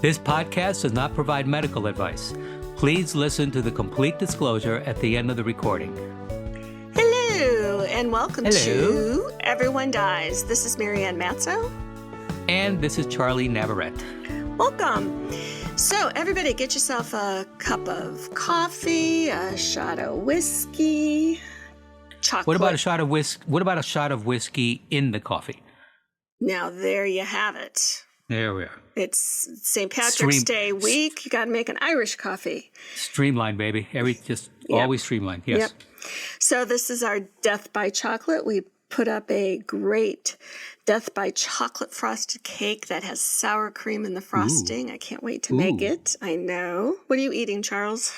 This podcast does not provide medical advice. Please listen to the complete disclosure at the end of the recording. Hello, and welcome to Everyone Dies. This is Marianne Matzo. And this is Charlie Navarrete. Welcome. So, everybody, get yourself a cup of coffee, a shot of whiskey, chocolate. What about a shot of whiskey in the coffee? Now, there you have it. There we are. It's St. Patrick's Day week. You got to make an Irish coffee. Streamlined, baby. Always streamlined. Yes. Yep. So this is our Death by Chocolate. We put up a great Death by Chocolate frosted cake that has sour cream in the frosting. Ooh. I can't wait to make it. I know. What are you eating, Charles?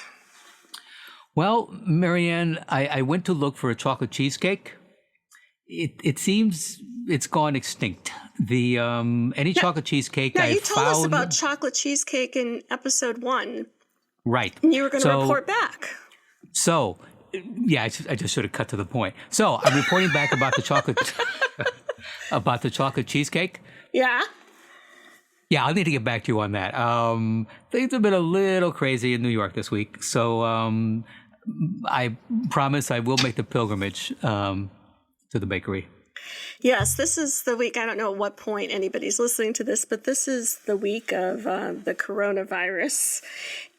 Well, Marianne, I went to look for a chocolate cheesecake. It seems it's gone extinct. The chocolate cheesecake you told us about chocolate cheesecake in episode 1. Right. And you were going to report back. So, yeah, I just should have cut to the point. So I'm reporting back about the chocolate cheesecake. Yeah. Yeah, I'll need to get back to you on that. Things have been a little crazy in New York this week, so I promise I will make the pilgrimage to the bakery. Yes, this is the week. I don't know at what point anybody's listening to this, but this is the week of the coronavirus.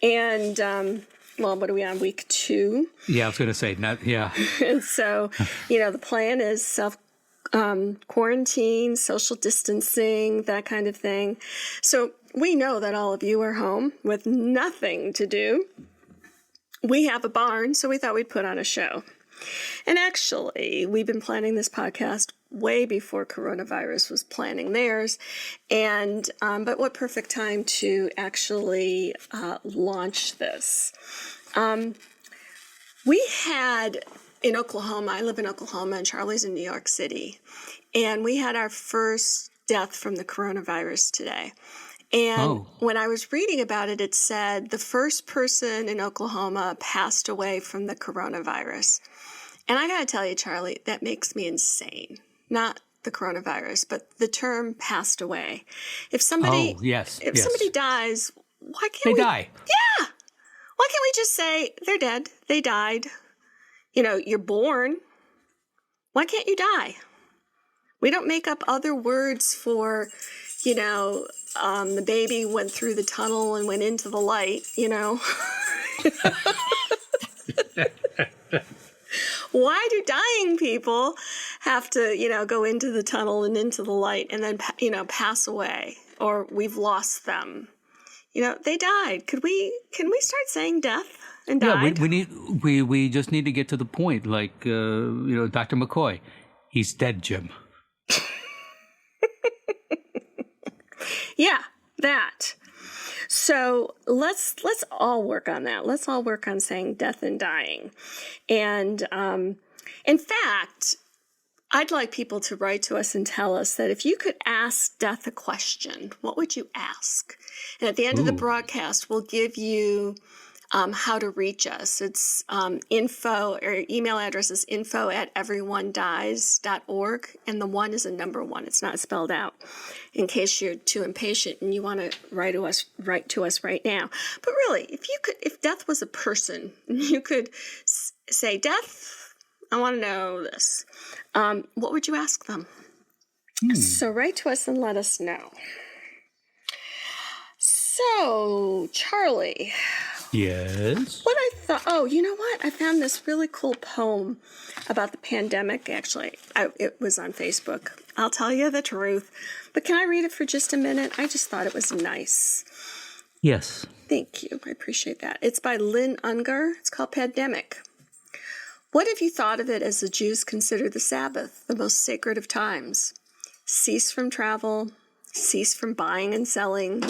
And, what are we on, week 2? Yeah, I was going to say, And so, the plan is quarantine, social distancing, that kind of thing. So we know that all of you are home with nothing to do. We have a barn, so we thought we'd put on a show. And actually, we've been planning this podcast way before coronavirus was planning theirs. And but what perfect time to actually launch this. We had in Oklahoma, I live in Oklahoma and Charlie's in New York City. And we had our first death from the coronavirus today. And when I was reading about it, it said the first person in Oklahoma passed away from the coronavirus. And I got to tell you, Charlie, that makes me insane. Not the coronavirus, but the term passed away. If somebody dies, why can't they die? Yeah. Why can't we just say they're dead? They died. You're born. Why can't you die? We don't make up other words for, the baby went through the tunnel and went into the light, Why do dying people have to, go into the tunnel and into the light and then, pass away, or we've lost them? They died. Can we start saying death and died? Yeah, we just need to get to the point, like Dr. McCoy. He's dead, Jim. Yeah, that. So let's all work on that. Let's all work on saying death and dying. And in fact, I'd like people to write to us and tell us that if you could ask death a question, what would you ask? And at the end of the broadcast, we'll give you how to reach us. It's info, or email address is info@everyonedies.org. And the 1 is a number 1. It's not spelled out in case you're too impatient and you want to write to us right now. But really, if death was a person, you could say, Death, I want to know this. What would you ask them? So write to us and let us know. So, Charlie. Yes? What I thought, you know what? I found this really cool poem about the pandemic. Actually, it was on Facebook. I'll tell you the truth. But can I read it for just a minute? I just thought it was nice. Yes. Thank you. I appreciate that. It's by Lynn Ungar. It's called Pandemic. What if you thought of it as the Jews consider the Sabbath, the most sacred of times? Cease from travel, cease from buying and selling.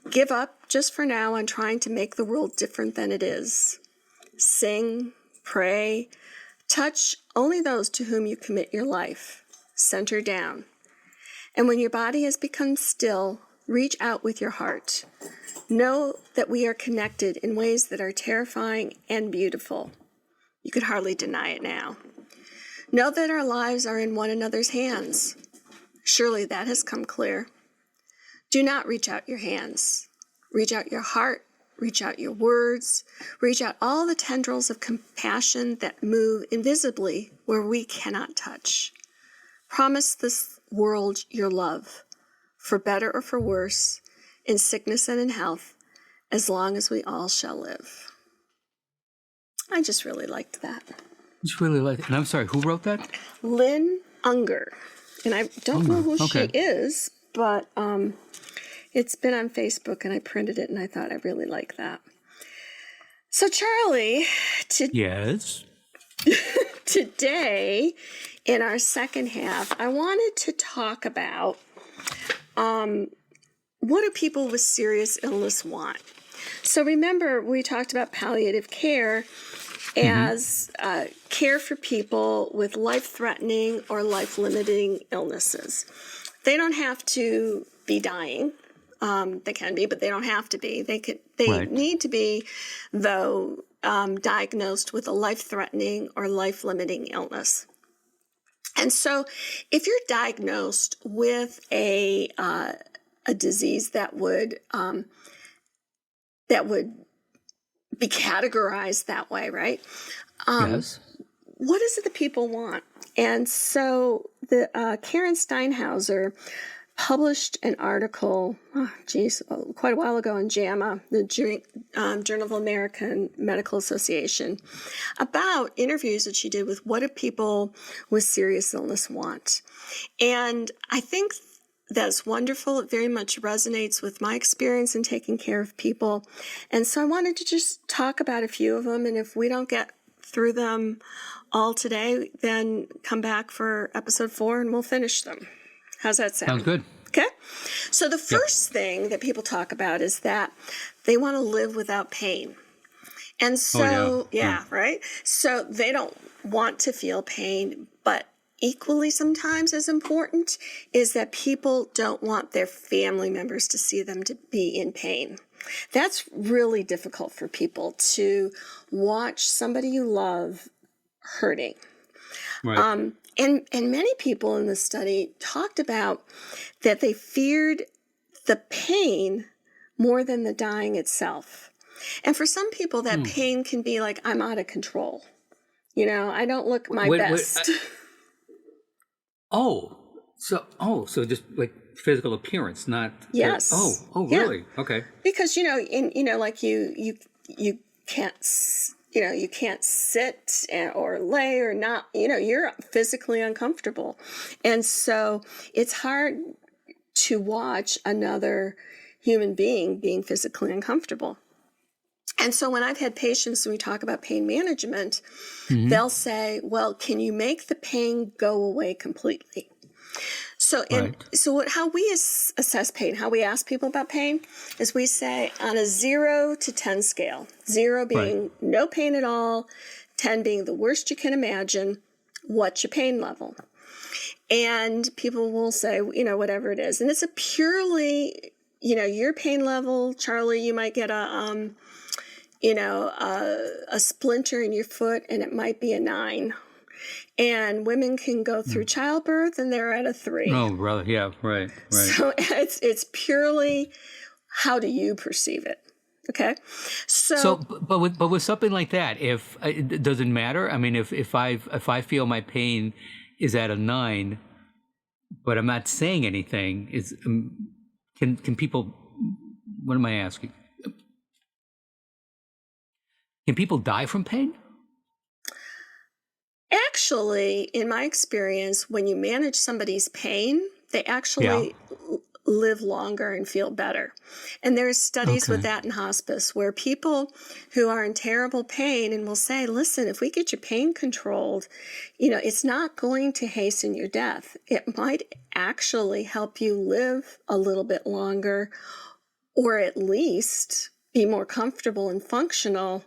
Give up, just for now, on trying to make the world different than it is. Sing, pray, touch only those to whom you commit your life. Center down. And when your body has become still, reach out with your heart. Know that we are connected in ways that are terrifying and beautiful. You could hardly deny it now. Know that our lives are in one another's hands. Surely that has come clear. Do not reach out your hands. Reach out your heart, reach out your words, reach out all the tendrils of compassion that move invisibly where we cannot touch. Promise this world your love, for better or for worse, in sickness and in health, as long as we all shall live. I just really liked that. Just really like it. And I'm sorry, who wrote that? Lynn Unger. And I don't know who she is, but it's been on Facebook and I printed it and I thought I really like that. So Charlie, Yes. Today in our second half, I wanted to talk about what do people with serious illness want? So remember, we talked about palliative care as care for people with life-threatening or life-limiting illnesses. They don't have to be dying. They can be, but they don't have to be. They need to be, though, diagnosed with a life-threatening or life-limiting illness. And so if you're diagnosed with a disease that would be categorized that way, right? Yes. What is it that people want? And so the Karen Steinhauser published an article, quite a while ago in JAMA, the Journal of American Medical Association, about interviews that she did with what do people with serious illness want. And I think that's wonderful. It very much resonates with my experience in taking care of people. And so I wanted to just talk about a few of them. And if we don't get through them all today, then come back for episode 4 and we'll finish them. How's that sound? Sounds good. Okay. So the first thing that people talk about is that they want to live without pain. And so, right? So they don't want to feel pain, but equally sometimes as important is that people don't want their family members to see them to be in pain. That's really difficult for people to watch somebody you love hurting. Right. And many people in the study talked about that they feared the pain more than the dying itself. And for some people, that pain can be like, I'm out of control. You know, I don't look my best. So just like physical appearance, not. Yes. Really? Okay. Because like you can't. You can't sit or lay or not, you're physically uncomfortable. And so it's hard to watch another human being physically uncomfortable. And so when I've had patients and we talk about pain management, they'll say, well, can you make the pain go away completely? So, how we assess pain, how we ask people about pain, is we say on a 0 to 10 scale, 0 being no pain at all, 10 being the worst you can imagine, what's your pain level? And people will say, whatever it is. And it's a purely, your pain level. Charlie, you might get a splinter in your foot and it might be a 9. And women can go through childbirth and they're at a 3. Oh, brother. Yeah, right. So it's purely how do you perceive it? Okay. But with something like that, if it doesn't matter. I mean, if I feel my pain is at a 9, but I'm not saying anything, can people? What am I asking? Can people die from pain? Actually, in my experience, when you manage somebody's pain, they actually live longer and feel better. And there's studies with that in hospice where people who are in terrible pain and will say, listen, if we get your pain controlled, it's not going to hasten your death. It might actually help you live a little bit longer or at least be more comfortable and functional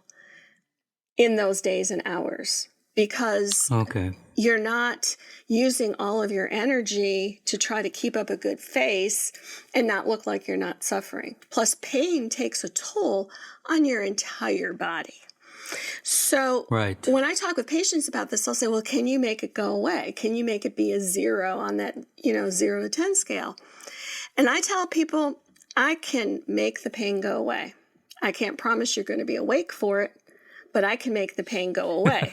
in those days and hours. Because you're not using all of your energy to try to keep up a good face and not look like you're not suffering. Plus, pain takes a toll on your entire body. So when I talk with patients about this, I'll say, well, can you make it go away? Can you make it be a 0 on that, 0 to 10 scale? And I tell people, I can make the pain go away. I can't promise you're going to be awake for it, but I can make the pain go away.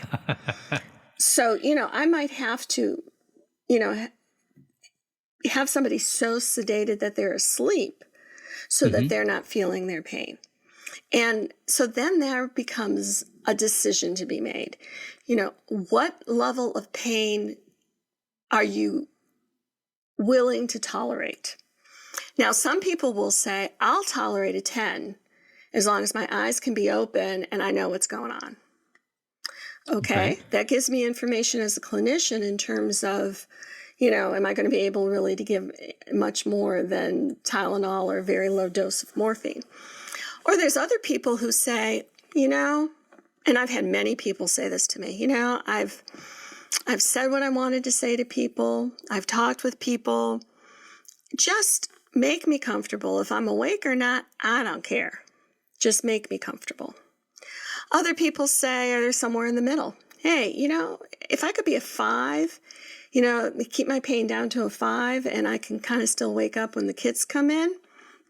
So, I might have to, have somebody so sedated that they're asleep so that they're not feeling their pain. And so then there becomes a decision to be made. What level of pain are you willing to tolerate? Now, some people will say, I'll tolerate a 10 as long as my eyes can be open and I know what's going on. Okay. That gives me information as a clinician in terms of, am I going to be able really to give much more than Tylenol or a very low dose of morphine? Or there's other people who say, and I've had many people say this to me, I've said what I wanted to say to people. I've talked with people. Just make me comfortable. If I'm awake or not, I don't care. Just make me comfortable. Other people say, or they're somewhere in the middle. Hey, if I could be a 5, keep my pain down to a 5 and I can kind of still wake up when the kids come in,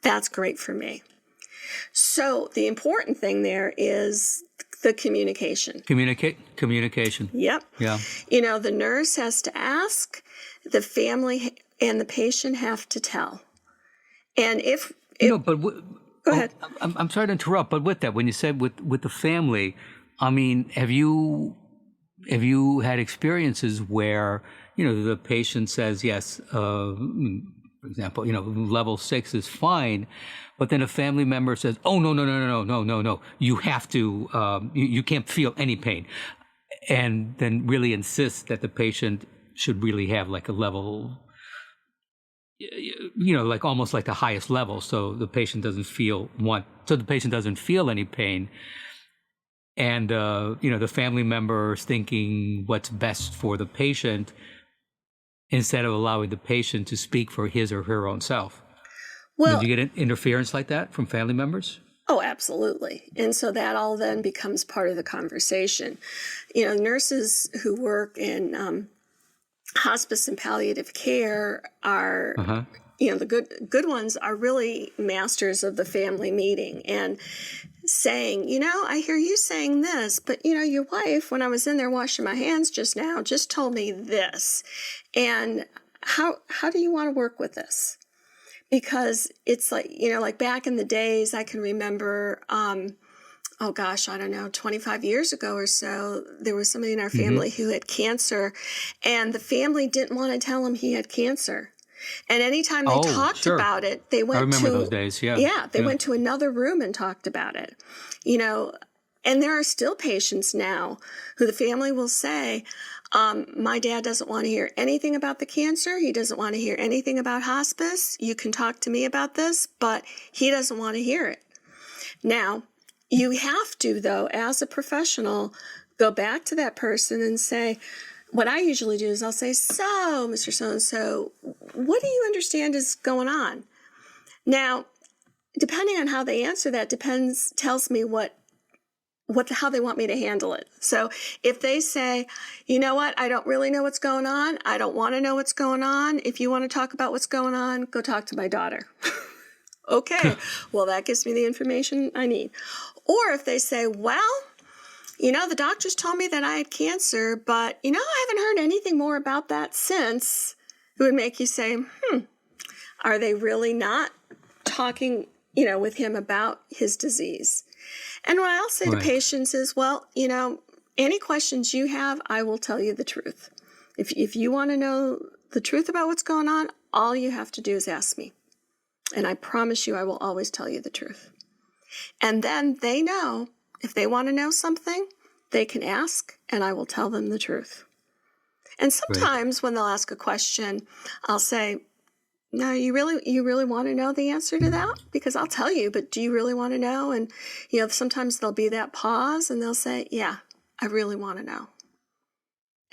that's great for me. So the important thing there is the communication. Communication. Yep. Yeah. The nurse has to ask, the family and the patient have to tell. And go ahead. I'm sorry to interrupt, but with that, when you said with the family, I mean, have you had experiences where the patient says yes, for example, level 6 is fine, but then a family member says, oh no, you have to, you can't feel any pain, and then really insists that the patient should really have like a level, like almost like the highest level, so the patient doesn't feel any pain. And, the family member is thinking what's best for the patient instead of allowing the patient to speak for his or her own self. Well, did you get interference like that from family members? Oh, absolutely. And so that all then becomes part of the conversation. Nurses who work in hospice and palliative care are, the good ones are really masters of the family meeting and saying, I hear you saying this, but your wife, when I was in there washing my hands just now, just told me this. And how do you want to work with this? Because it's like, like back in the days, I can remember, 25 years ago or so, there was somebody in our family who had cancer, and the family didn't want to tell him he had cancer. And anytime they talked about it, they went I remember those days, yeah. Yeah, they went to another room and talked about it. And there are still patients now who the family will say, my dad doesn't want to hear anything about the cancer. He doesn't want to hear anything about hospice. You can talk to me about this, but he doesn't want to hear it. Now, you have to, though, as a professional, go back to that person and say, what I usually do is I'll say, so, Mr. So-and-so, what do you understand is going on? Now, depending on how they answer that tells me how they want me to handle it. So if they say, you know what, I don't really know what's going on. I don't want to know what's going on. If you want to talk about what's going on, go talk to my daughter. Okay, well, that gives me the information I need. Or if they say, well, the doctors told me that I had cancer, but, I haven't heard anything more about that since, it would make you say, are they really not talking, with him about his disease? And what I'll say to patients is, well, any questions you have, I will tell you the truth. If you want to know the truth about what's going on, all you have to do is ask me. And I promise you, I will always tell you the truth. And then they know, if they want to know something, they can ask, and I will tell them the truth. And sometimes when they'll ask a question, I'll say, no, you really want to know the answer to that? Because I'll tell you, but do you really want to know? And, sometimes there'll be that pause, and they'll say, yeah, I really want to know.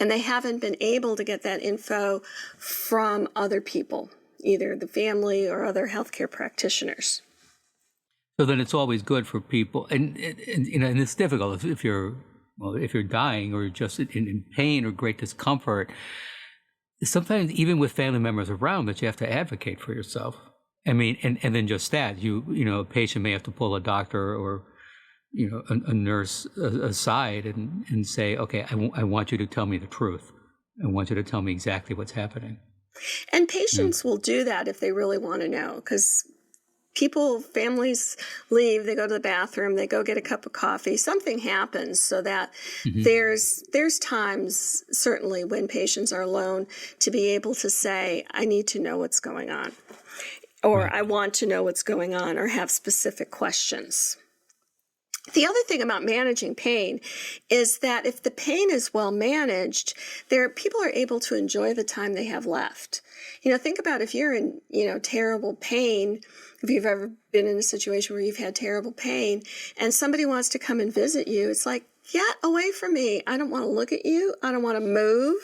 And they haven't been able to get that info from other people, either the family or other healthcare practitioners. So then it's always good for people, and it's difficult if you're dying or just in pain or great discomfort. Sometimes even with family members around, that you have to advocate for yourself. I mean, and then just that, a patient may have to pull a doctor or, a nurse aside and say, okay, I want you to tell me the truth. I want you to tell me exactly what's happening. And patients will do that if they really want to know, because families leave, they go to the bathroom, they go get a cup of coffee, something happens, so that there's times, certainly when patients are alone, to be able to say, I need to know what's going on, or Right. I want to know what's going on, or have specific questions. The other thing about managing pain is that if the pain is well managed, people are able to enjoy the time they have left. Think about if you're in, terrible pain, if you've ever been in a situation where you've had terrible pain and somebody wants to come and visit you, it's like, get away from me. I don't want to look at you. I don't want to move.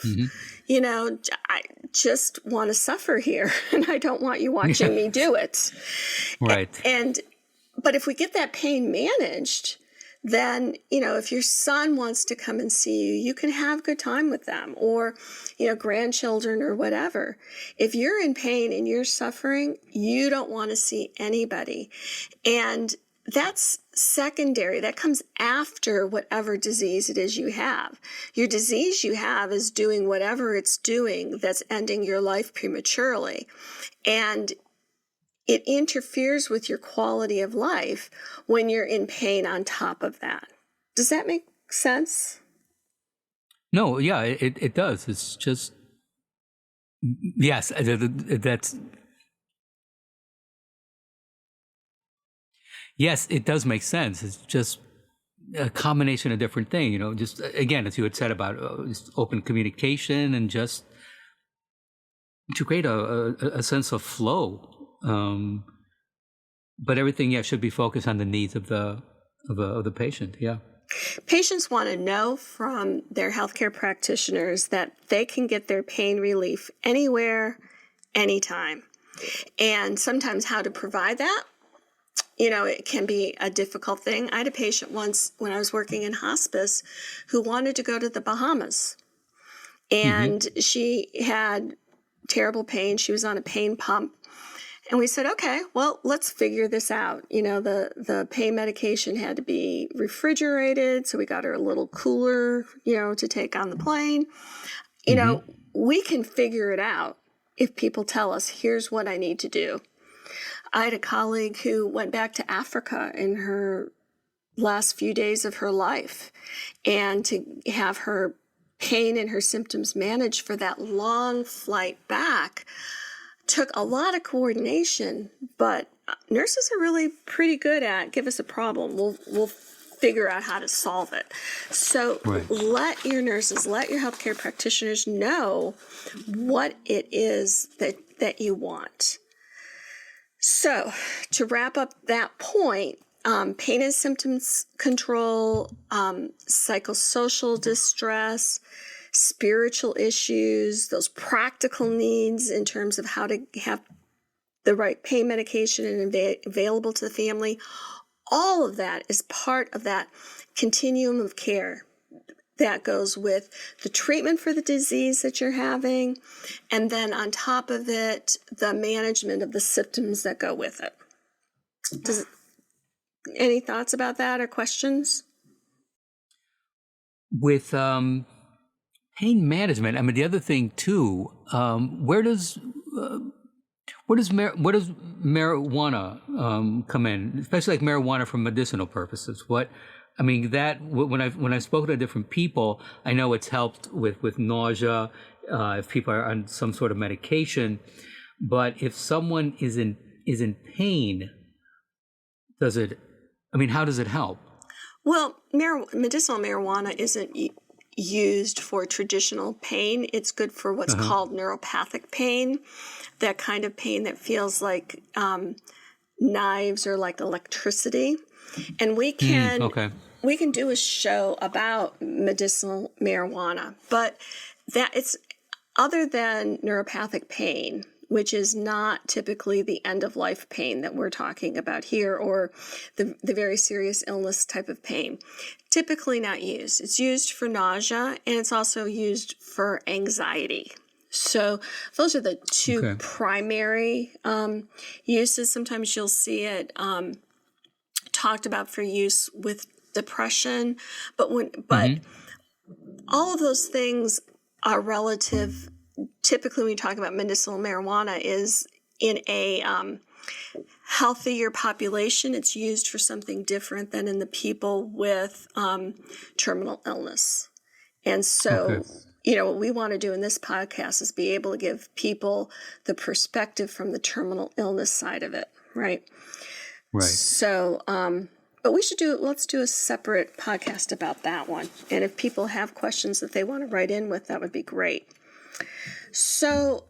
I just want to suffer here and I don't want you watching me do it. Right. But if we get that pain managed, then, if your son wants to come and see you, you can have good time with them, or, grandchildren or whatever. If you're in pain and you're suffering, you don't want to see anybody. And that's secondary. That comes after whatever disease it is you have. Your disease you have is doing whatever it's doing that's ending your life prematurely. And it interferes with your quality of life when you're in pain on top of that. Does that make sense? No, yeah, it does. It's just, yes, yes, it does make sense. It's just a combination of different things, just, again, as you had said about just open communication and just to create a sense of flow. But everything, should be focused on the needs of the patient. Yeah. Patients want to know from their healthcare practitioners that they can get their pain relief anywhere, anytime. And sometimes how to provide that, it can be a difficult thing. I had a patient once when I was working in hospice who wanted to go to the Bahamas. And she had terrible pain. She was on a pain pump. And we said, okay, well, let's figure this out. The pain medication had to be refrigerated, so we got her a little cooler, to take on the plane. We can figure it out if people tell us, here's what I need to do. I had a colleague who went back to Africa in her last few days of her life, and to have her pain and her symptoms managed for that long flight back took a lot of coordination, but nurses are really pretty good at, give us a problem, we'll figure out how to solve it. So Let your nurses, let your healthcare practitioners know what it is that you want. So to wrap up that point, pain and symptoms control, psychosocial distress, spiritual issues, those practical needs in terms of how to have the right pain medication and available to the family, all of that is part of that continuum of care that goes with the treatment for the disease that you're having, and then on top of it, the management of the symptoms that go with it. Any thoughts about that or questions? With pain management, I mean, the other thing too, where does marijuana come in, especially like marijuana for medicinal purposes? When I've spoken to different people, I know it's helped with nausea if people are on some sort of medication. But if someone is in pain, how does it help? Well, medicinal marijuana isn't used for traditional pain. It's good for what's called neuropathic pain, that kind of pain that feels like knives or like electricity. And we can do a show about medicinal marijuana, but that it's other than neuropathic pain, which is not typically the end-of-life pain that we're talking about here, or the very serious illness type of pain. Typically not used. It's used for nausea, and it's also used for anxiety. So those are the two Okay. primary uses. Sometimes you'll see it talked about for use with depression, but all of those things are relative. Typically, when you talk about medicinal marijuana, is in a healthier population. It's used for something different than in the people with terminal illness. And so, what we want to do in this podcast is be able to give people the perspective from the terminal illness side of it, right? Right. So, but let's do a separate podcast about that one. And if people have questions that they want to write in with, that would be great. So,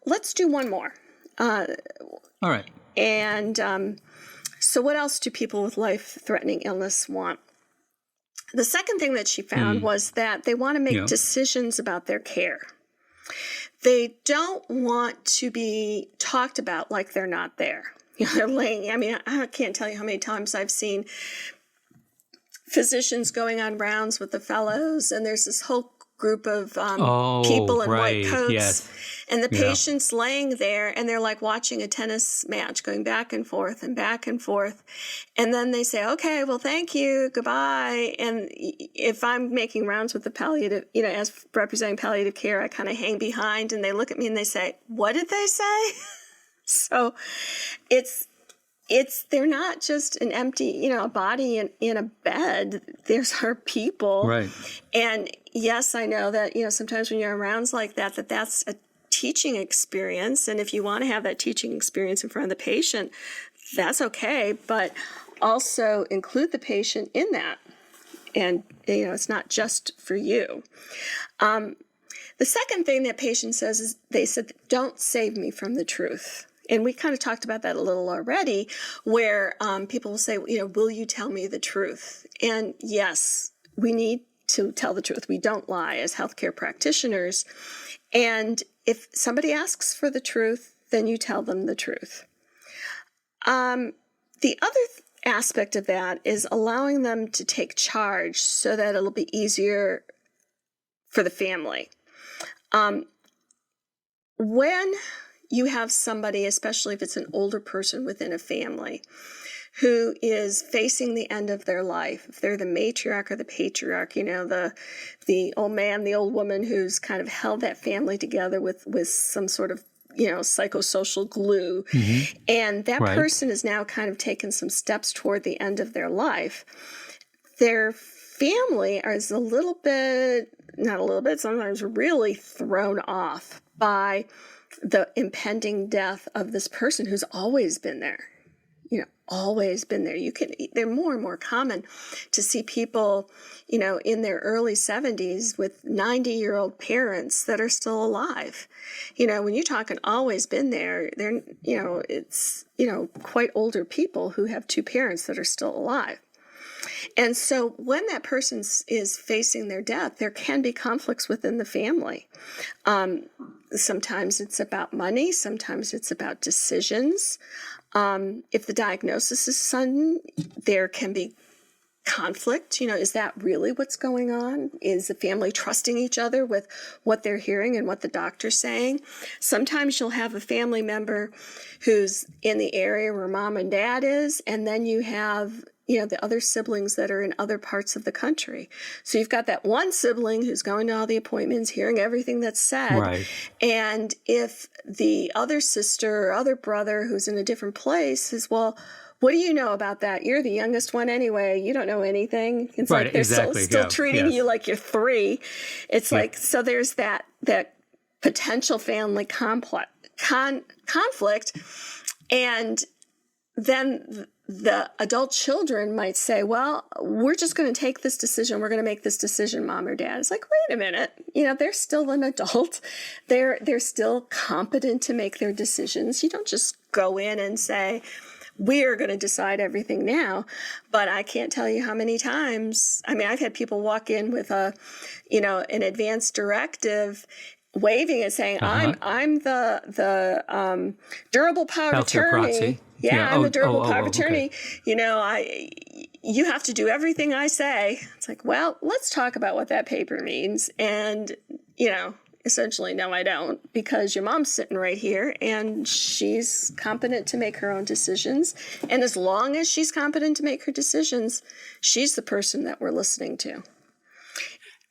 let's do one more. All right. And so what else do people with life-threatening illness want? The second thing that she found was that they want to make decisions about their care. They don't want to be talked about like they're not there. They're laying, I can't tell you how many times I've seen physicians going on rounds with the fellows, and there's this whole group of people in white coats, and the patient's laying there, and they're like watching a tennis match going back and forth and back and forth. And then they say, okay, well, thank you, goodbye. And if I'm making rounds with the palliative, as representing palliative care, I kind of hang behind, and they look at me and they say, what did they say? So they're not just an empty, a body in a bed. There's our people. Right. And yes, I know that, sometimes when you're in rounds like that, that's a teaching experience. And if you want to have that teaching experience in front of the patient, that's okay. But also include the patient in that. And, it's not just for you. The second thing that patient says is they said, don't save me from the truth. And we kind of talked about that a little already, where people will say, will you tell me the truth? And yes, we need to tell the truth. We don't lie as healthcare practitioners. And if somebody asks for the truth, then you tell them the truth. The other aspect of that is allowing them to take charge so that it'll be easier for the family. When you have somebody, especially if it's an older person within a family, who is facing the end of their life, if they're the matriarch or the patriarch, the old man, the old woman who's kind of held that family together with some sort of, psychosocial glue, and that person is now kind of taken some steps toward the end of their life, their family is sometimes really thrown off by the impending death of this person who's always been there, always been there. They're more and more common to see people, in their early 70s with 90-year-old parents that are still alive. When you're talking always been there, they're, it's, quite older people who have two parents that are still alive. And so when that person is facing their death, there can be conflicts within the family. Sometimes it's about money. Sometimes it's about decisions. If the diagnosis is sudden, there can be conflict. Is that really what's going on? Is the family trusting each other with what they're hearing and what the doctor's saying? Sometimes you'll have a family member who's in the area where mom and dad is, and then you have the other siblings that are in other parts of the country. So you've got that one sibling who's going to all the appointments, hearing everything that's said. Right. And if the other sister or other brother who's in a different place says, well, what do you know about that? You're the youngest one anyway. You don't know anything. It's right, like they're still treating you like you're 3. It's like, so there's that potential family conflict. And then the adult children might say, well, we're just going to take this decision. We're going to make this decision, mom or dad. It's like, wait a minute. They're still an adult. They're still competent to make their decisions. You don't just go in and say, we're going to decide everything now. But I can't tell you how many times. I've had people walk in with an advance directive, waving and saying, I'm the durable power of attorney. I'm the durable power of attorney. Okay. You have to do everything I say. It's like, well, let's talk about what that paper means. And, essentially, no, I don't, because your mom's sitting right here and she's competent to make her own decisions. And as long as she's competent to make her decisions, she's the person that we're listening to.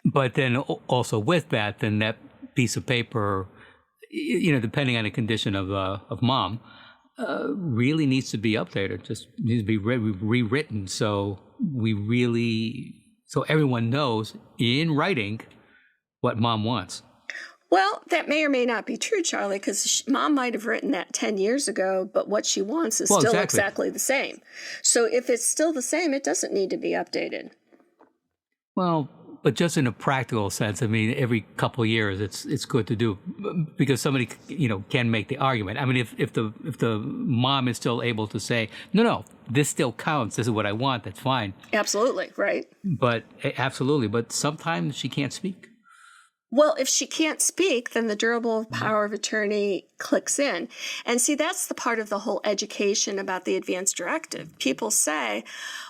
But then also with that, then that piece of paper, depending on the condition of mom, really needs to be updated. Just needs to be rewritten. So so everyone knows in writing what mom wants. Well, that may or may not be true, Charlie, because mom might have written that 10 years ago, but what she wants is still exactly the same. So if it's still the same, it doesn't need to be updated. Well, but just in a practical sense, I mean, every couple of years, it's good to do, because somebody can make the argument. I mean, if the mom is still able to say, no, this still counts. This is what I want. That's fine. Absolutely, right. But absolutely, but sometimes she can't speak. Well, if she can't speak, then the durable power of attorney clicks in. And see, that's the part of the whole education about the advance directive. People say,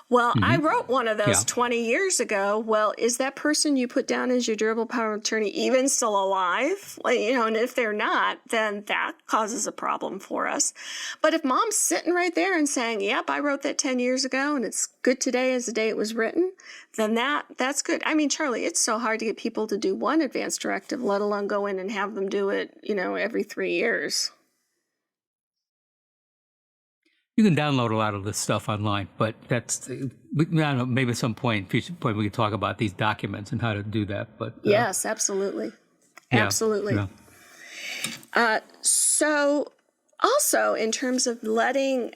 well, I wrote one of those 20 years ago. Well, is that person you put down as your durable power of attorney even still alive? And if they're not, then that causes a problem for us. But if mom's sitting right there and saying, yep, I wrote that 10 years ago and it's good today as the day it was written, then that's good. I mean, Charlie, it's so hard to get people to do one advance directive, let alone go in and have them do it, every 3 years. You can download a lot of this stuff online, but I don't know, maybe at some future point, we can talk about these documents and how to do that. But yes, absolutely. Yeah, absolutely. Yeah. So also in terms of letting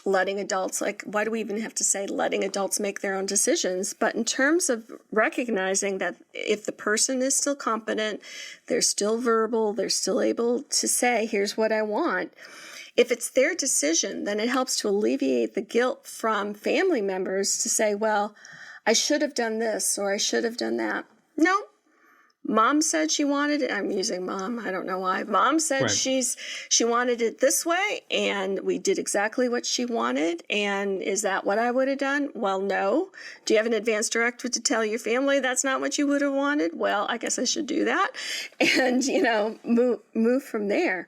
adults, like, why do we even have to say letting adults make their own decisions? But in terms of recognizing that if the person is still competent, they're still verbal, they're still able to say, here's what I want. If it's their decision, then it helps to alleviate the guilt from family members to say, well, I should have done this or I should have done that. No. Mom said she wanted it. I'm using mom. I don't know why. Mom said Right. she wanted it this way, and we did exactly what she wanted. And is that what I would have done? Well, no. Do you have an advance directive to tell your family that's not what you would have wanted? Well, I guess I should do that, and move from there.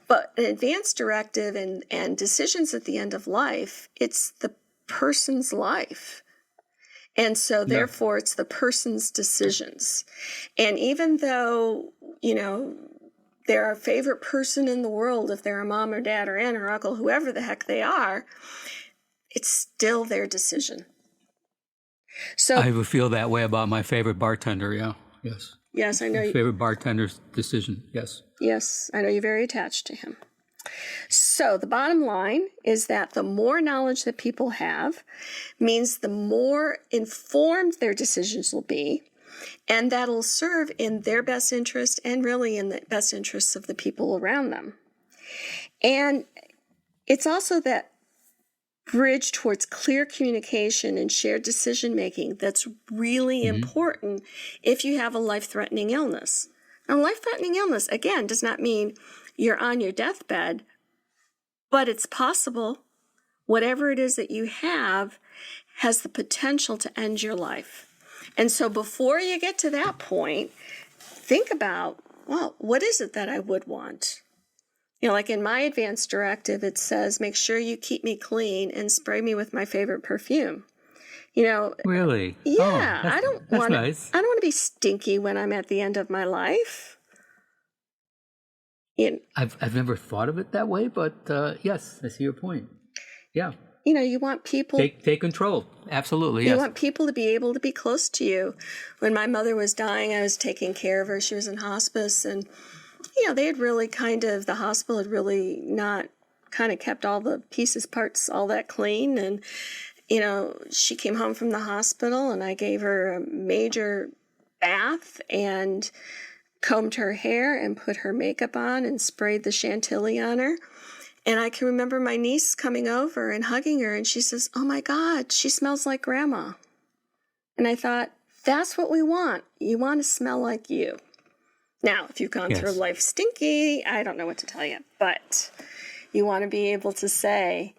But an advance directive and decisions at the end of life, it's the person's life. And so therefore it's the person's decisions. And even though, they're our favorite person in the world, if they're a mom or dad or aunt or uncle, whoever the heck they are, it's still their decision. So I would feel that way about my favorite bartender. Yeah. Yes. Yes, I know. My favorite bartender's decision. Yes. Yes, I know you're very attached to him. So the bottom line is that the more knowledge that people have means the more informed their decisions will be, and that'll serve in their best interest and really in the best interests of the people around them. And it's also that bridge towards clear communication and shared decision making that's really important if you have a life-threatening illness. Now, life-threatening illness, again, does not mean you're on your deathbed, but it's possible whatever it is that you have has the potential to end your life. And so before you get to that point, think about, well, what is it that I would want? Like in my advance directive, it says, make sure you keep me clean and spray me with my favorite perfume. Really? Yeah, I don't want nice. I don't want to be stinky when I'm at the end of my life. I've never thought of it that way, but yes, I see your point. Yeah. You want people... Take control. Absolutely, yes. You want people to be able to be close to you. When my mother was dying, I was taking care of her. She was in hospice, and, they had really the hospital had really not kind of kept all the parts, all that clean. And, she came home from the hospital, and I gave her a major bath and combed her hair and put her makeup on and sprayed the chantilly on her. And I can remember my niece coming over and hugging her, and she says, oh my God, she smells like Grandma. And I thought, that's what we want. You want to smell like you. Now, if you've gone through life stinky, I don't know what to tell you, but you want to be able to say,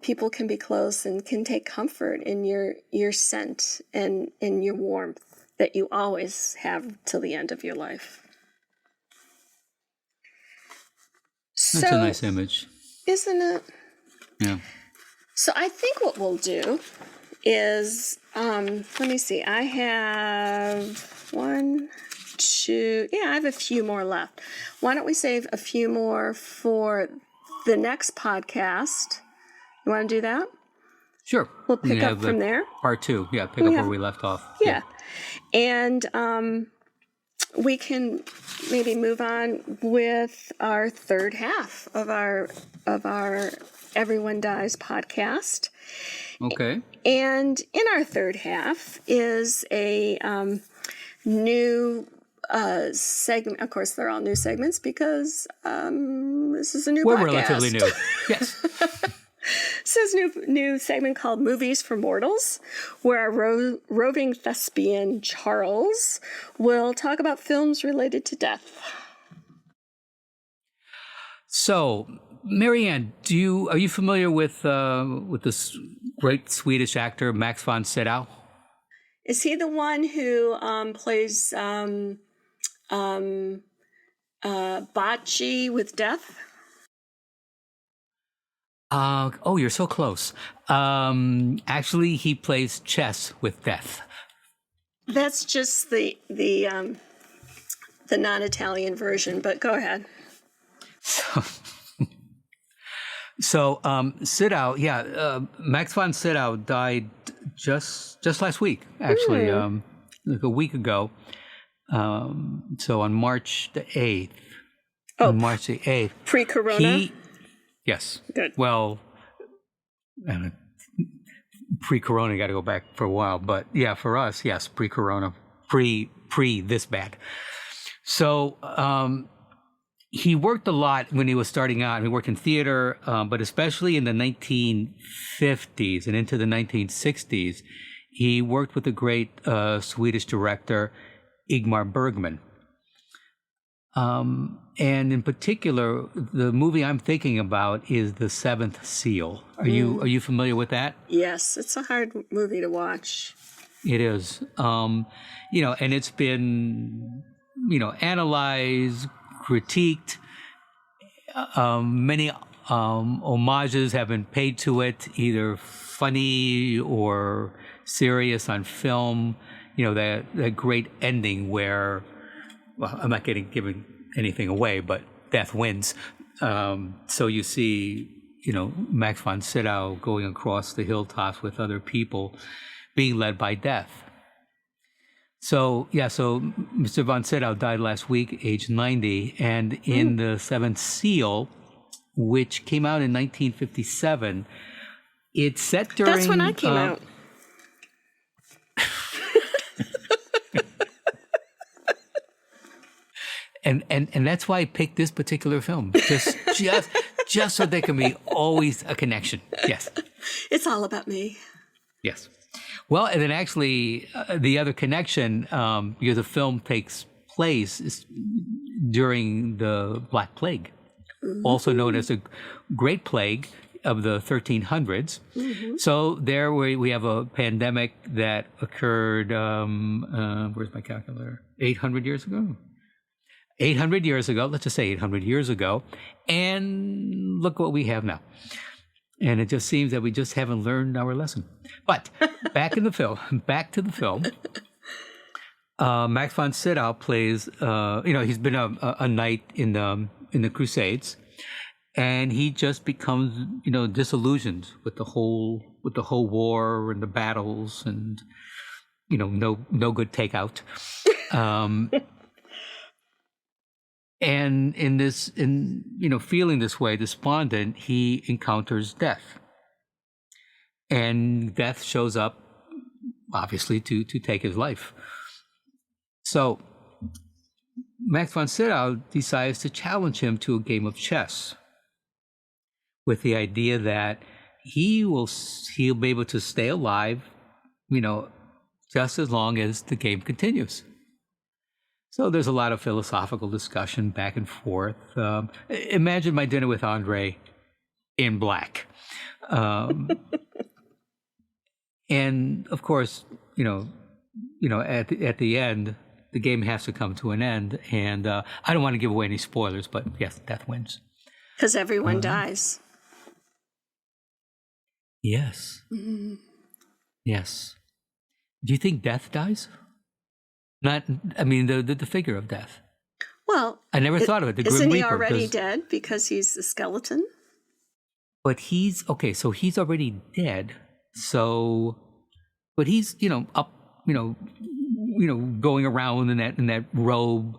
people can be close and can take comfort in your scent and in your warmth that you always have till the end of your life. That's a nice image. Isn't it? Yeah. So I think what we'll do is, let me see, I have I have a few more left. Why don't we save a few more for the next podcast? You want to do that? Sure. We'll pick up from there. Part 2. Yeah, pick up where we left off. Yeah. And we can maybe move on with our third half of our Everyone Dies podcast. Okay. And in our third half is a new segment. Of course, they're all new segments because this is a new podcast. We're relatively new. Yes. This is a new segment called Movies for Mortals, where our roving thespian Charles will talk about films related to death. So, Marianne, are you familiar with this great Swedish actor Max von Sydow? Is he the one who plays bocce with death? You're so close. Actually, he plays chess with death. That's just the non-Italian version, but go ahead. So Sydow, Max von Sydow died just last week, actually, like a week ago. So on March the 8th. Oh, on March the 8th. Pre-corona? Yes. Good. Well, pre-corona, got to go back for a while. But yeah, for us, yes, pre-corona, pre this bad. So he worked a lot when he was starting out. He worked in theater, but especially in the 1950s and into the 1960s, he worked with the great Swedish director Ingmar Bergman. And in particular, the movie I'm thinking about is The Seventh Seal. Are you familiar with that? Yes, it's a hard movie to watch. It is. And it's been, analyzed, critiqued. Many homages have been paid to it, either funny or serious on film. That great ending where, well, I'm not giving anything away, but death wins. So you see, Max von Sydow going across the hilltops with other people, being led by death. So Mr. von Sydow died last week, age 90, and in The Seventh Seal, which came out in 1957, it's set during... That's when I came out. And that's why I picked this particular film, just so there can be always a connection. Yes. It's all about me. Yes. Well, and then actually the other connection, because the film takes place during the Black Plague, also known as the Great Plague of the 1300s. Mm-hmm. So there we have a pandemic that occurred, where's my calculator? 800 years ago. 800 years ago, let's just say 800 years ago, and look what we have now. And it just seems that we just haven't learned our lesson. But back to the film. Max von Sydow plays, he's been a knight in the Crusades, and he just becomes, disillusioned with the whole war and the battles, and no good takeout. And feeling this way, despondent, he encounters death. And death shows up, obviously, to take his life. So Max von Sydow decides to challenge him to a game of chess, with the idea that he'll be able to stay alive, just as long as the game continues. So there's a lot of philosophical discussion back and forth. Imagine My Dinner with Andre in black. And of course, at the end, the game has to come to an end. And I don't want to give away any spoilers, but yes, death wins. Because everyone dies. Yes. Yes. Do you think death dies? Not, I mean, the figure of death. Well, I never thought of it. The Grim isn't he Reaper, already dead because he's a skeleton? But he's so he's already dead. So, but he's up, going around in that robe,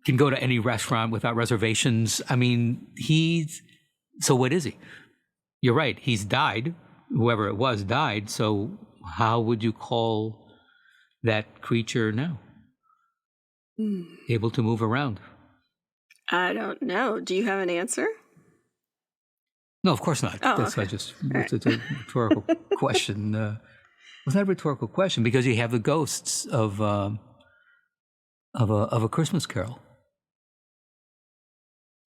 can go to any restaurant without reservations. I mean, so what is he? You're right. He's died. Whoever it was died. So how would you call that creature now? Able to move around? I don't know. Do you have an answer? No, of course not. Oh, That's okay. It's a rhetorical question. It's not a rhetorical question because you have the ghosts of a Christmas Carol.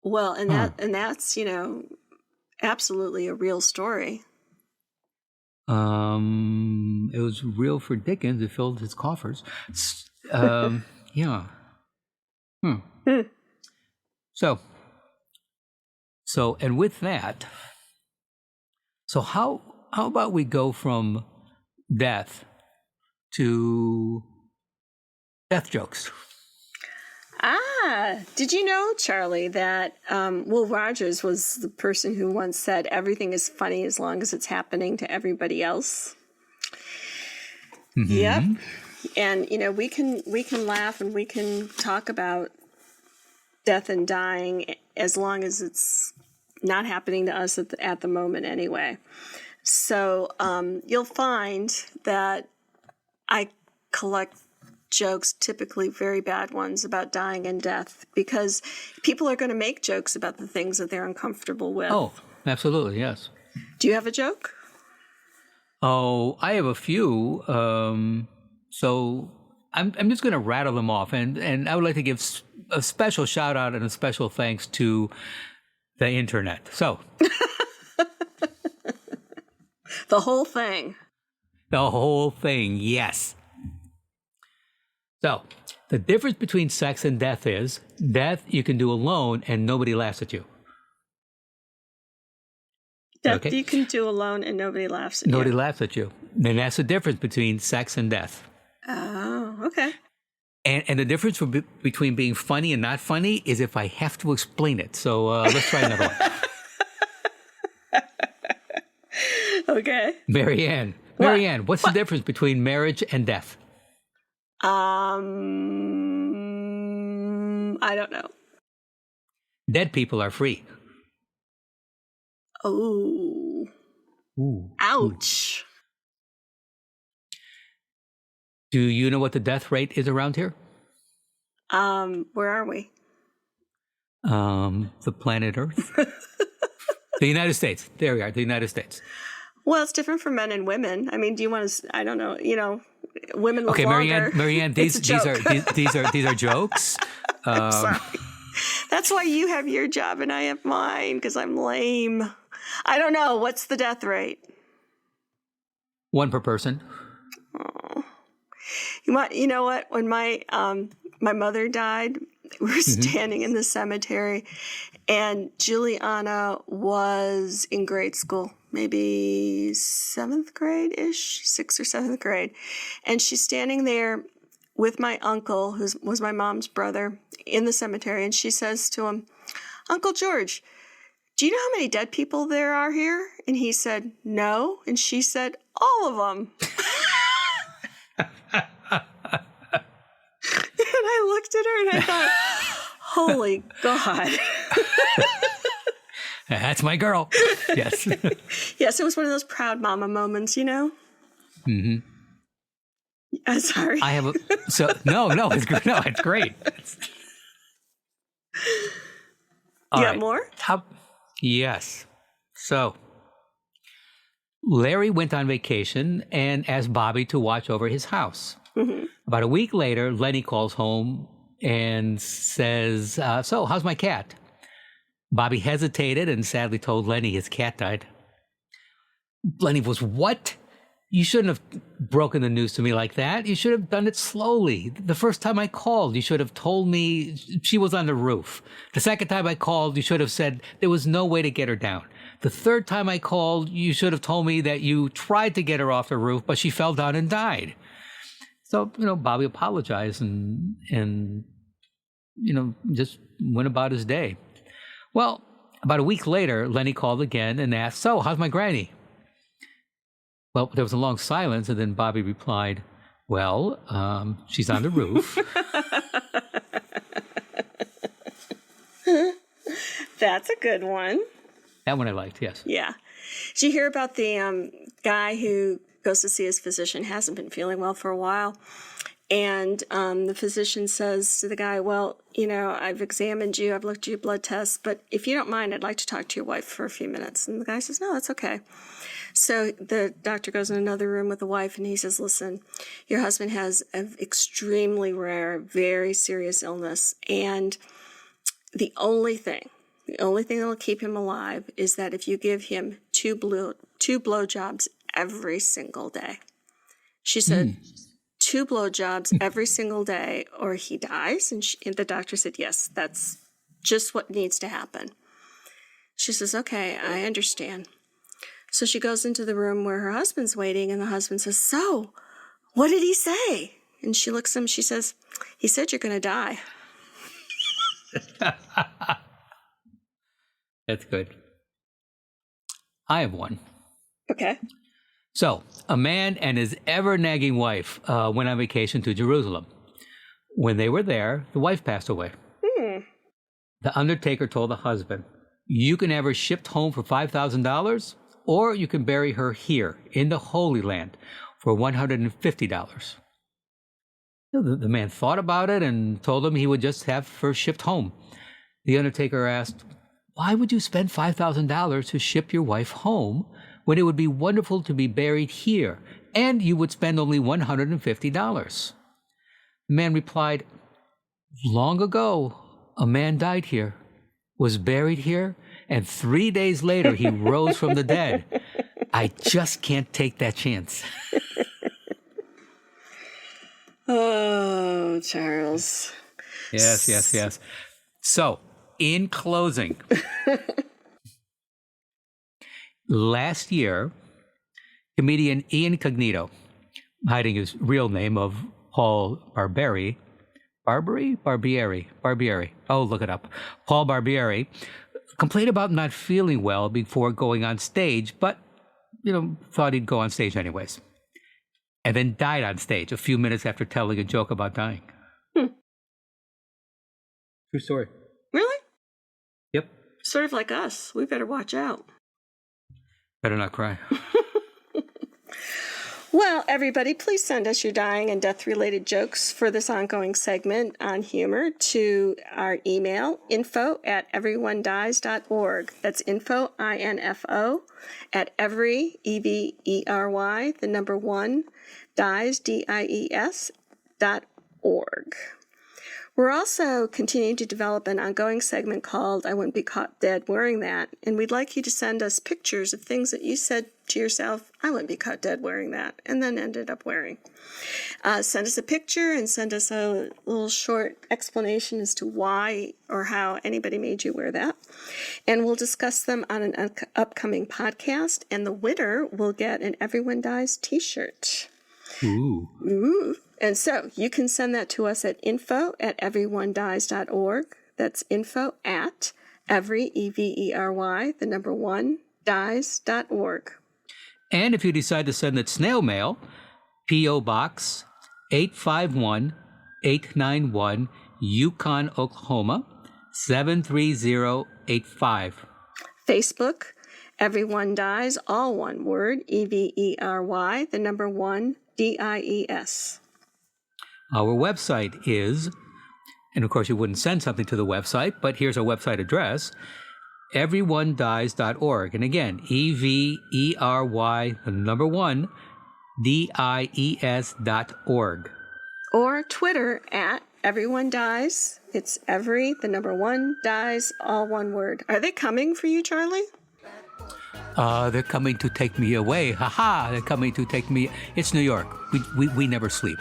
Well, and that's absolutely a real story. It was real for Dickens. It filled his coffers. Yeah. So, and with that, so how about we go from death to death jokes? Did you know, Charlie, that Will Rogers was the person who once said everything is funny as long as it's happening to everybody else? Yep. And we can laugh and we can talk about death and dying as long as it's not happening to us at the moment anyway. So you'll find that I collect jokes, typically very bad ones, about dying and death, because people are going to make jokes about the things that they're uncomfortable with. Oh, absolutely, yes. Do you have a joke? Oh, I have a few. So I'm just going to rattle them off, and I would like to give a special shout out and a special thanks to the internet. So The whole thing. the whole thing, yes. So the difference between sex and death is death you can do alone and nobody laughs at you. Death Okay. you can do alone and nobody laughs at Nobody you. laughs at you. And that's the difference between sex and death. Oh, okay. And the difference between being funny and not funny is if I have to explain it. So let's try another one. Okay. Marianne, what's the difference between marriage and death? I don't know. Dead people are free. Oh. Ooh. Ouch. Do you know what the death rate is around here? Where are we? The planet Earth. The United States. There we are, the United States. Well, it's different for men and women. I mean, do you want to? I don't know. Women live Okay, longer. Marianne, these are jokes. Sorry. That's why you have your job and I have mine, because I'm lame. I don't know. What's the death rate? 1 per person. Oh. You know what? When my mother died, we were standing in the cemetery, and Juliana was in grade school, maybe 7th grade-ish, 6th or 7th grade. And she's standing there with my uncle, who was my mom's brother, in the cemetery. And she says to him, "Uncle George, do you know how many dead people there are here?" And he said, "No." And she said, "All of them." And I looked at her and I thought, holy God. That's my girl. Yes. Yes, it was one of those proud mama moments, Mm-hmm. Sorry. I have no, it's good. No, it's great. You got more? Yes. So Larry went on vacation and asked Bobby to watch over his house. Mm-hmm. About a week later, Lenny calls home and says, "So, how's my cat?" Bobby hesitated and sadly told Lenny his cat died. Lenny was, "What? You shouldn't have broken the news to me like that. You should have done it slowly. The first time I called, you should have told me she was on the roof. The second time I called, you should have said there was no way to get her down. The third time I called, you should have told me that you tried to get her off the roof, but she fell down and died. So, Bobby apologized and just went about his day. Well, about a week later, Lenny called again and asked, "So, how's my granny?" Well, there was a long silence, and then Bobby replied, "Well, she's on the roof." That's a good one. That one I liked, yes. Yeah. Did you hear about the guy who goes to see his physician, hasn't been feeling well for a while, and the physician says to the guy, "Well, I've examined you, I've looked at your blood tests, but if you don't mind, I'd like to talk to your wife for a few minutes." And the guy says, "No, that's okay." So the doctor goes in another room with the wife, and he says, "Listen, your husband has an extremely rare, very serious illness, and the only thing that will keep him alive is that if you give him two blowjobs every single day." She said, 2 blowjobs every single day, or he dies? And the doctor said, "Yes, that's just what needs to happen." She says, "Okay, I understand." So she goes into the room where her husband's waiting, and the husband says, "So, what did he say?" And she looks at him, she says, "He said you're going to die." That's good. I have one. Okay. So, a man and his ever-nagging wife went on vacation to Jerusalem. When they were there, the wife passed away. The undertaker told the husband, "You can have her shipped home for $5,000, or you can bury her here in the Holy Land for $150. The man thought about it and told him he would just have her shipped home. The undertaker asked, "Why would you spend $5,000 to ship your wife home when it would be wonderful to be buried here, and you would spend only $150? The man replied, "Long ago, a man died here, was buried here, and 3 days later he rose from the dead. I just can't take that chance." Oh, Charles. Yes. So, in closing, last year, comedian Ian Cognito, hiding his real name of Paul Barbieri. Oh, look it up. Paul Barbieri complained about not feeling well before going on stage, but, thought he'd go on stage anyways. And then died on stage a few minutes after telling a joke about dying. True story. Really? Yep. Sort of like us. We better watch out. Better not cry. Well, everybody, please send us your dying and death-related jokes for this ongoing segment on humor to our email, info@everyonedies.org. That's info, I-N-F-O, at every, E-V-E-R-Y, the number 1, dies, D-I-E-S, .org. We're also continuing to develop an ongoing segment called I Wouldn't Be Caught Dead Wearing That, and we'd like you to send us pictures of things that you said to yourself, "I wouldn't be caught dead wearing that," and then ended up wearing. Send us a picture and send us a little short explanation as to why or how anybody made you wear that, and we'll discuss them on an upcoming podcast, and the winner will get an Everyone Dies t-shirt. Ooh. And so you can send that to us at info@everyonedies.org. That's info@every, E-V-E-R-Y, the number 1, dies.org. And if you decide to send it snail mail, P.O. Box 851-891, Yukon, Oklahoma, 73085. Facebook, Everyone Dies, all one word, E-V-E-R-Y, the number 1, D-I-E-S. Our website is, and of course you wouldn't send something to the website, but here's our website address, everyonedies.org. And again, E-V-E-R-Y, the number 1, D-I-E-S.org. Or Twitter @Everyone Dies. It's every, the number 1, dies, all one word. Are they coming for you, Charlie? They're coming to take me away. Ha ha! They're coming to take me. It's New York. We never sleep.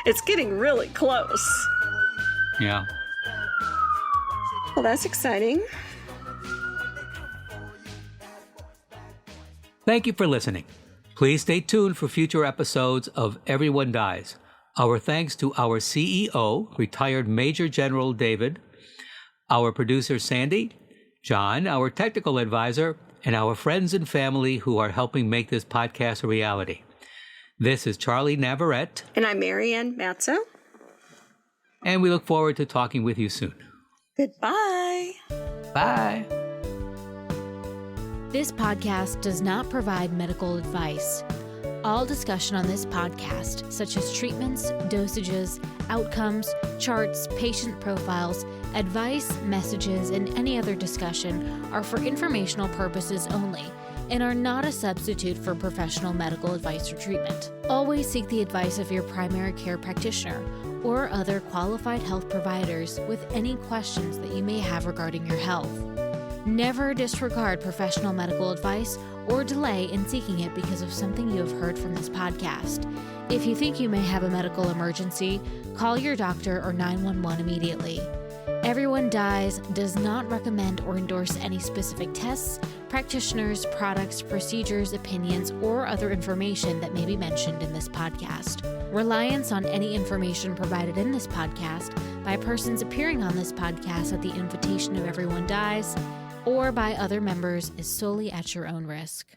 It's getting really close. Yeah. Well, that's exciting. Thank you for listening. Please stay tuned for future episodes of Everyone Dies. Our thanks to our CEO, retired Major General David, our producer Sandy, John, our technical advisor, and our friends and family who are helping make this podcast a reality. This is Charlie Navarrete. And I'm Marianne Matzo. And we look forward to talking with you soon. Goodbye. Bye. This podcast does not provide medical advice. All discussion on this podcast, such as treatments, dosages, outcomes, charts, patient profiles, advice, messages, and any other discussion are for informational purposes only and are not a substitute for professional medical advice or treatment. Always seek the advice of your primary care practitioner or other qualified health providers with any questions that you may have regarding your health. Never disregard professional medical advice or delay in seeking it because of something you have heard from this podcast. If you think you may have a medical emergency, call your doctor or 911 immediately. Everyone Dies does not recommend or endorse any specific tests, practitioners, products, procedures, opinions, or other information that may be mentioned in this podcast. Reliance on any information provided in this podcast by persons appearing on this podcast at the invitation of Everyone Dies or by other members is solely at your own risk.